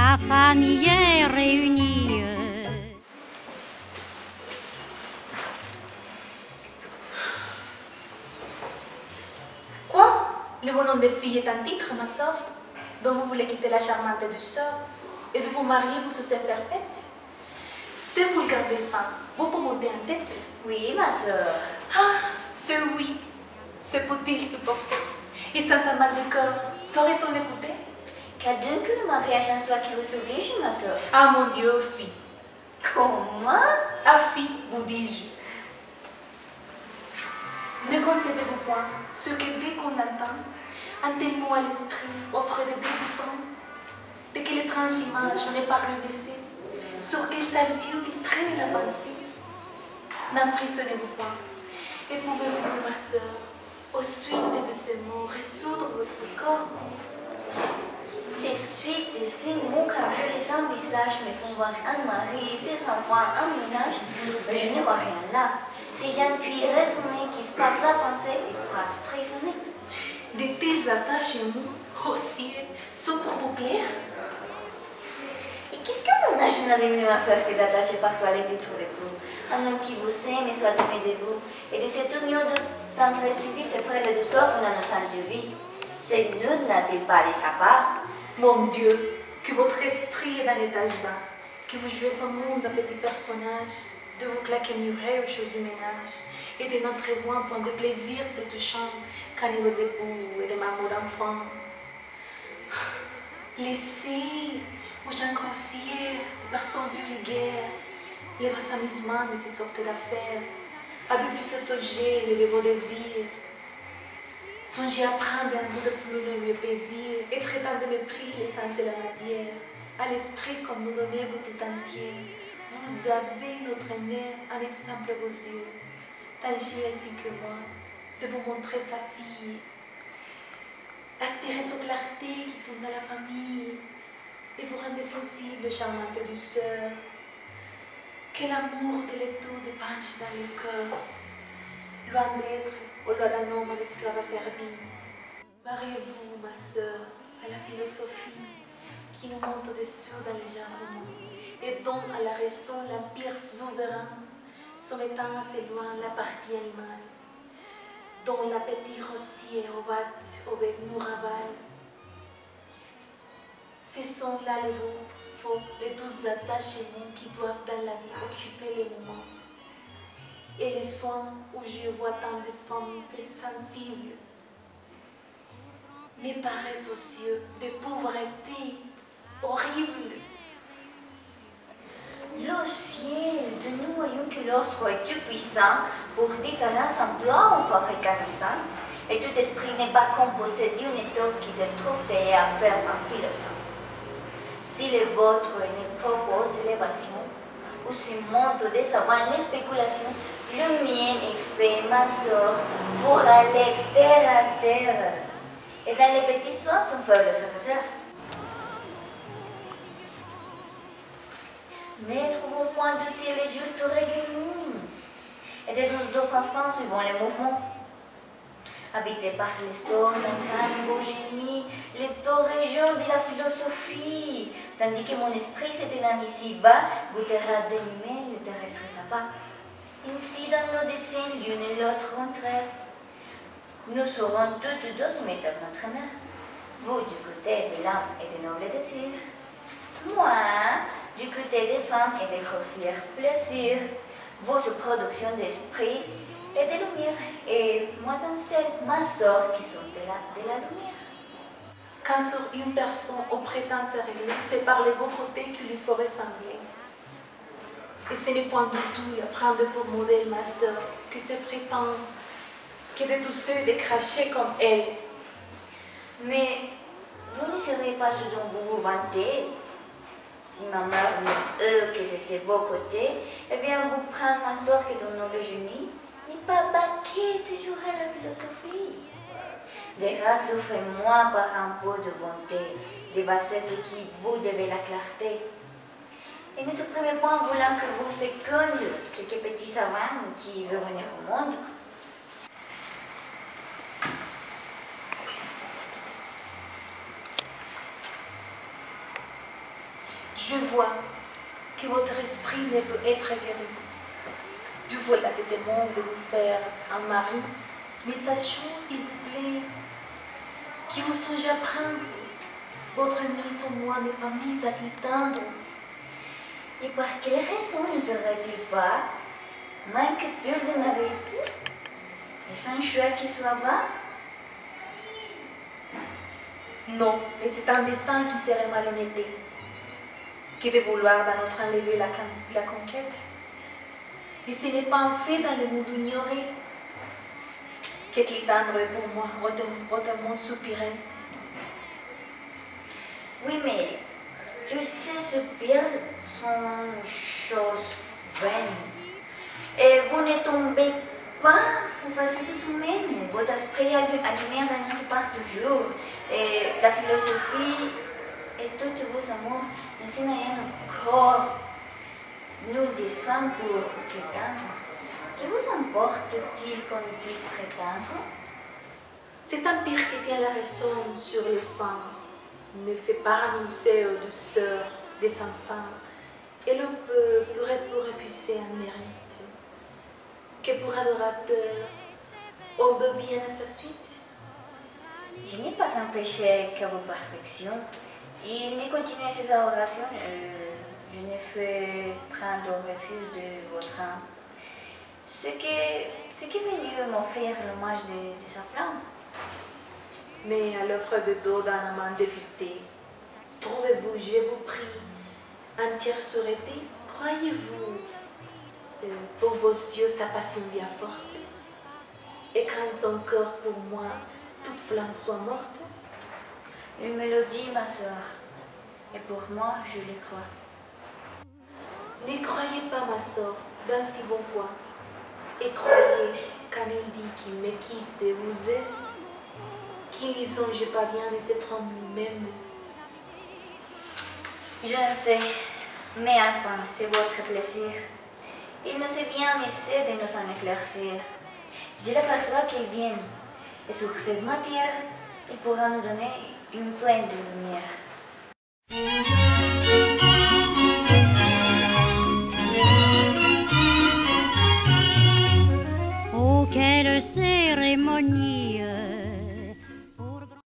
la famille est réunie. Quoi? Le bon nom de fille est un titre, ma soeur, dont vous voulez quitter la charmante douceur et de vous marier vous se faire fête? Ce vulgaire dessin, vous pouvez monter en tête? Oui, ma soeur. Ah, ce oui, ce peut-il supporter? Et sans un mal de cœur, saurait-on l'écouter? Qu'adonne que le mariage en soit qui vous oblige, ma soeur. Ah mon Dieu, fille. Comment? Ah fille, vous dis-je. Ne concevez-vous point ce que dès qu'on entend, un tel mot à l'esprit offre des débutants, de quelle étrange image on est par le laisser, sur quel salvieux il traîne la pensée. N'en frissonnez-vous point, et pouvez-vous, ma sœur, aux suites de ces mots, résoudre votre corps? Les suites de ces mots, quand je les envisage, me font voir un mari, des enfants, un ménage, mais je ne vois rien là. Si j'en puis raisonner, qui fasse la pensée, des phrases frissonner. De tes attachements au ciel sont pour vous plaire? Et qu'est-ce qu'un ménage n'a de mieux à faire que d'attacher par soi les détours de vous? Un homme qui vous aime et soit aimé de vous, et de cette union d'entre suivi se ferait le douceur d'une innocente vie. C'est nul n'a-t-il pas de sa part? Mon Dieu, que votre esprit est d'un étage bas, que vous jouez ce monde d'un petit personnage, de vous claquer murets aux choses du ménage, et de n'entrer loin point de plaisir de touchant qu'un niveau d'époux et de marmots d'enfants. Laissez aux gens grossiers, personnes vulgaires, les vos amusements de ces sortes d'affaires, à de plus s'autoger les de vos désirs. Songez à prendre un bout de plume le plaisir, et traitant de mépris l'essence et la matière, à l'esprit comme nous donnez-vous tout entier. Vous avez notre mère un exemple à vos yeux, tâchez ainsi que moi de vous montrer sa fille. Aspirez aux clartés qui sont dans la famille, et vous rendez sensible, charmante douceur. Que l'amour de l'étau dépenche dans le cœur, loin d'être au loi d'un homme à l'esclave asservi. Mariez-vous, ma sœur, à la philosophie qui nous monte au-dessus dans les gens romans et donne à la raison l'empire souverain, soumettant assez loin la partie animale, dont l'appétit rossier ovate au bec nous ravale. Ce sont là les mots faux, les douces attachements qui doivent dans la vie occuper les moments. Et les soins où je vois tant de femmes, c'est sensible, mais paraissent aux yeux de pauvreté horrible. Le ciel de nous voyons que l'ordre est tout puissant pour différents emplois en fabricant puissante, et tout esprit n'est pas composé d'une étoffe qui se trouve derrière à faire un philosophe. Si le vôtre ne propose l'élévation, ou se monte des savants les spéculations, le mien est fait, ma sœur, pour aller terre à terre, et dans les petits soins son faible se réserve. Ne trouvons point du ciel les justes règlements, et de nos deux instants suivant les mouvements. Habité par les sorts d'un grand et beau génie, les sorts régions de la philosophie, tandis que mon esprit s'étendant ici-bas, goûtera de l'humain le terrestre sympa. Ainsi, dans nos dessins, l'une et l'autre entre elles, nous serons toutes deux soumettre notre mère. Vous du côté de l'âme et des nobles désirs, moi du côté des saints et des grossiers plaisirs, vos productions d'esprit et de lumière, et moi dans celle, ma sœur, qui sont de la lumière. Quand sur une personne au prétend se régler, c'est par les beaux côtés qu'il lui faut ressembler. Et ce n'est point du tout à prendre pour modèle ma sœur, que se prétend que de tous ceux de cracher comme elle. Mais vous ne serez pas ce dont vous vous vantez. Si ma mère n'est que de ses beaux côtés, eh bien vous prendre ma sœur qui donne le génie, n'est pas baquer toujours à la philosophie. Déjà souffrez-moi par un peu de bonté, de bassesse qui vous devez la clarté. Et ne supprimez pas en voulant que vous seconde quelques petits savants qui veulent venir au monde. Je vois que votre esprit ne peut être guéri. Dieu voilà que demande de vous faire un mari, mais sachons, s'il vous plaît, que vous songez à prendre votre mise au moins n'est pas mise à l'éteindre. Et par quelle raison ne serait-il pas manque-t-il de mérite et sans choix qui soit vain? Non, mais c'est un dessein qui serait malhonnêteté que de vouloir dans notre enlever la conquête. Et ce n'est pas un fait dans le monde ignoré que l'éteindre est pour moi autrement soupiré. Oui, mais tous ces soupirs sont choses vaines. Et vous ne tombez pas en facilité humaine. Votre esprit animé renonce par toujours. Et la philosophie et tous vos amours n'enseignent rien encore. Nous descendons pour prétendre. Que vous importe-t-il qu'on y puisse prétendre? Cet empire qui tient la raison sur le sang ne fait pas renoncer aux douceurs des encens, et l'on pourrait refuser un mérite que pour adorateur on veut bien à sa suite. Je n'ai pas empêché qu'à vos perfections, il ne continue ses adorations, je ne fais prendre au refus de votre âme. Ce qui est venu m'offrir l'hommage de sa flamme. Mais à l'offre de dos d'un amant dépité, trouvez-vous, je vous prie, entière sûreté? Croyez-vous pour vos yeux sa passion bien forte? Et quand son corps pour moi, toute flamme soit morte? Une mélodie, ma sœur, et pour moi, je le crois. Ne croyez pas, ma sœur, dans si bon voix, et croyez quand elle dit qu'il me quitte et vous aime, qu'il n'y songe pas bien et se trompe lui-même. Je ne sais, mais enfin, c'est votre plaisir. Il ne sait bien essaie de nous en éclaircir. Je l'aperçois qu'il vient, et sur cette matière, il pourra nous donner une pleine de lumière.